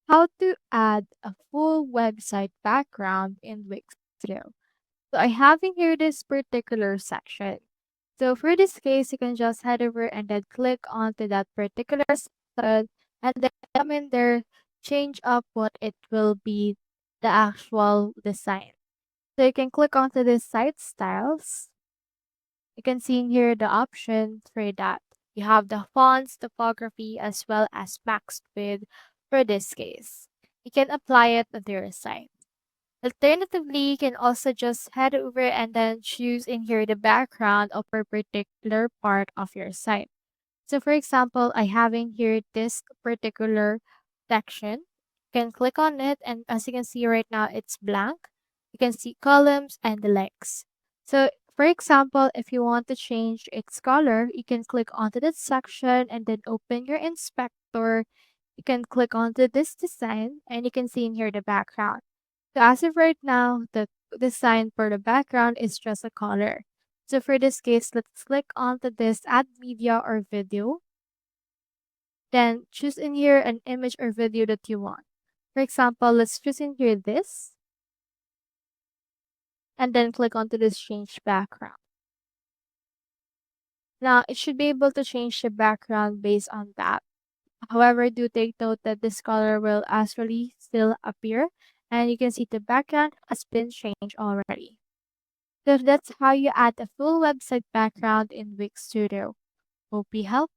How to add a full website background in Wix Studio. So I have in here this particular section. So for this case, you can just head over and then click onto that particular section and then come in there, change up what it will be the actual design. So you can click onto this site styles. You can see in here the options for that. You have the fonts, typography, as well as max width for this case. You can apply it to your site. Alternatively, you can also just head over and then choose in here the background of a particular part of your site. So for example, I have in here this particular section. You can click on it and as you can see right now, it's blank. You can see columns and the legs. So for example, if you want to change its color, you can click onto that section and then open your inspector. You can click onto this design and you can see in here the background. So as of right now, the design for the background is just a color. So for this case, let's click onto this add media or video. Then choose in here an image or video that you want. For example, let's choose in here this and then click onto this change background. Now it should be able to change the background based on that. However, do take note that this color will actually still appear and you can see the background has been changed already. So that's how you add a full website background in Wix Studio. Hope we helped.